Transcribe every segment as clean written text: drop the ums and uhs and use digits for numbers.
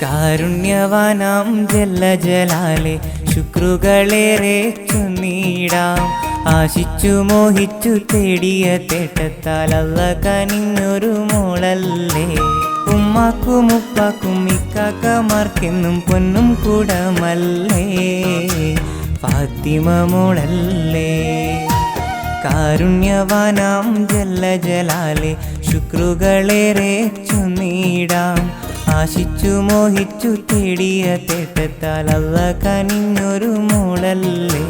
കാരുണ്യവാനാം ജല്ല ജലാലെ ശുക്രുകളേറെ ചൊന്നീടാം. ആശിച്ചു മോഹിച്ചു തേടിയ തേട്ടത്താൽ അല്ല കനിഞ്ഞൊരു മോളല്ലേ. ഉമ്മാക്കും ഉപ്പാക്കും ഇക്കാക്കമാർക്കെന്നും പൊന്നും കൂടമല്ലേ. ഫാത്തിമ മോളല്ലേ. കാരുണ്യവാനാം ജല്ല ജലാലെ ശുക്രുകളേറെ ചൊന്നീടാം. ആശിച്ചു മോഹിച്ചു തേടിയ തേട്ടത്താൽ അല്ല കനിഞ്ഞൊരു മോളല്ലേ.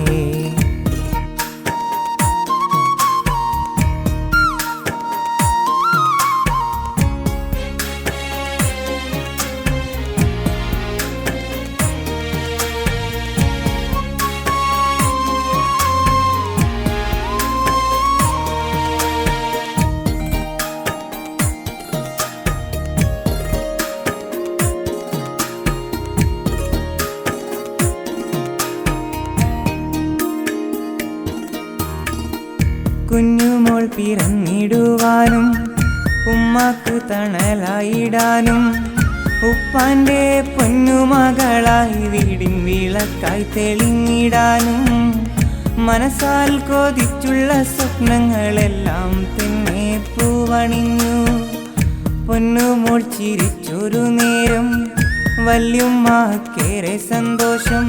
കുഞ്ഞുമോൾ പിറന്നിടുവാനും ഉമ്മാക്കു തണലായിടാനും ഉപ്പാൻ്റെ പൊന്നുമകളായി വീടിൻ വിളക്കായി തെളിഞ്ഞിടാനും മനസ്സാൽ കൊതിച്ചുള്ള സ്വപ്നങ്ങളെല്ലാം തന്നെ പൂവണിഞ്ഞു. പൊന്നുമോൾ ചിരിച്ചൊരു നേരം വല്യുമ്മാക്കേറെ സന്തോഷം.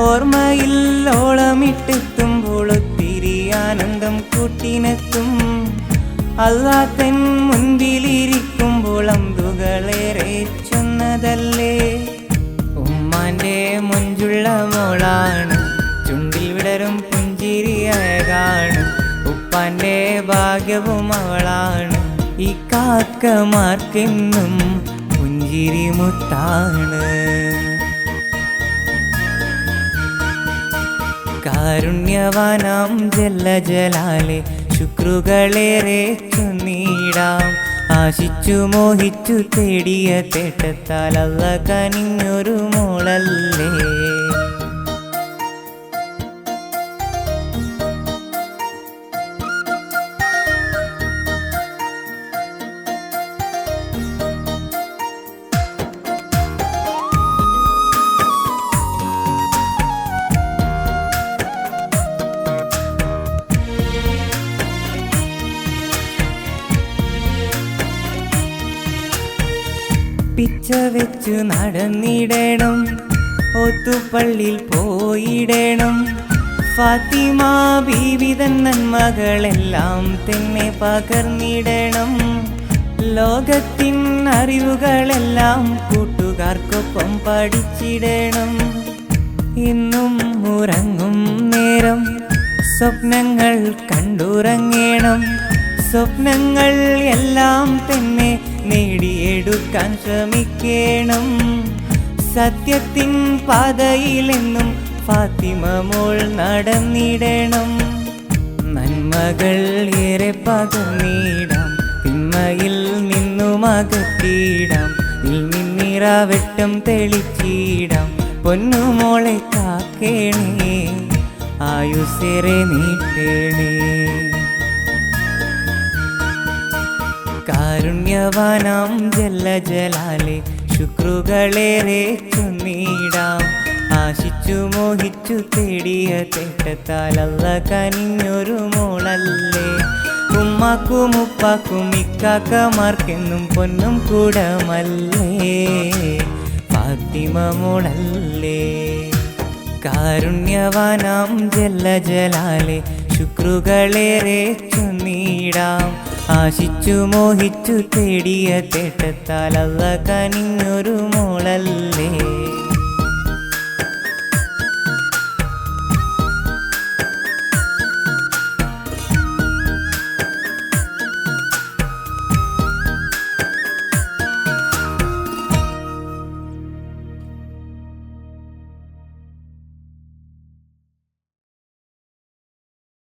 ഓർമ്മയിൽ ഓളമിട്ടെത്തുമ്പോൾ ഒത്തിരി ആനന്ദം കൂട്ടിനെത്തും. അല്ലാ തൻ മുൻപിലിരിക്കുമ്പോൾ അമ്പുകളേറെ ചൊന്നതല്ലേ. ഉമ്മാൻ്റെ മുഞ്ചുള്ള മോളാണ്, ചുണ്ടിൽ വിടരും പുഞ്ചിരിയഴകാണ്. ഉപ്പാൻ്റെ ഭാഗ്യവും അവളാണ്, ഈ കാക്കമാർക്കെന്നും പുഞ്ചിരി മുത്താണ്. കാരുണ്യവാനാം ജല്ല ജലാലെ ശുക്രുകളേറെ ചൊന്നീടാം. ആശിച്ചു മോഹിച്ചു തേടിയ തേട്ടത്താൽ അല്ല കനിഞ്ഞൊരു മോളല്ലേ. പിച്ച വെച്ചു നടന്നിടണം, ഒത്തുപള്ളിയിൽ പോയിടണം. ഫാത്തിമ ബീവി തൻ നന്മകളെല്ലാം തന്നെ പകർന്നിടണം. ലോകത്തിൻ അറിവുകളെല്ലാം കൂട്ടുകാർക്കൊപ്പം പഠിച്ചിടണം. ഇന്നും ഉറങ്ങും നേരം സ്വപ്നങ്ങൾ കണ്ടുറങ്ങണം. സ്വപ്നങ്ങൾ എല്ലാം തന്നെ നേടിയെടുക്കാൻ ശ്രമിക്കണം. സത്യത്തിൻ പാതയിലെന്നും ഫാത്തിമ മോൾ നടന്നിടണം. നന്മകൾ ഏറെ പകർന്നിടാം, തിന്മയിൽ നിന്നും അകറ്റിയിടാം. നിന്നിറാവെട്ടം തെളിച്ചിടാം. പൊന്നുമോളെ കാക്കേണേ, ആയുസ്സേറെ നീട്ടേണേ. കാരുണ്യവാനാം ജല്ല ജലാലെ ശുക്രുകളേറെ ചൊന്നീടാം. ആശിച്ചു മോഹിച്ചു തേടിയ തേട്ടത്താൽ അല്ല കനിഞ്ഞൊരു മോളല്ലേ. ഉമ്മാക്കും ഉപ്പാക്കും ഇക്കാക്കമാർക്കെന്നും പൊന്നും കൂടമല്ലേ. ഫാത്തിമ മോളല്ലേ. കാരുണ്യവാനാം ജല്ല ജലാലെ ശുക്രുകളേറെ ചൊന്നീടാം. ആശിച്ചു മോഹിച്ചു തേടിയ തേട്ടത്താൽ അല്ല കനിഞ്ഞൊരു മോളല്ലേ.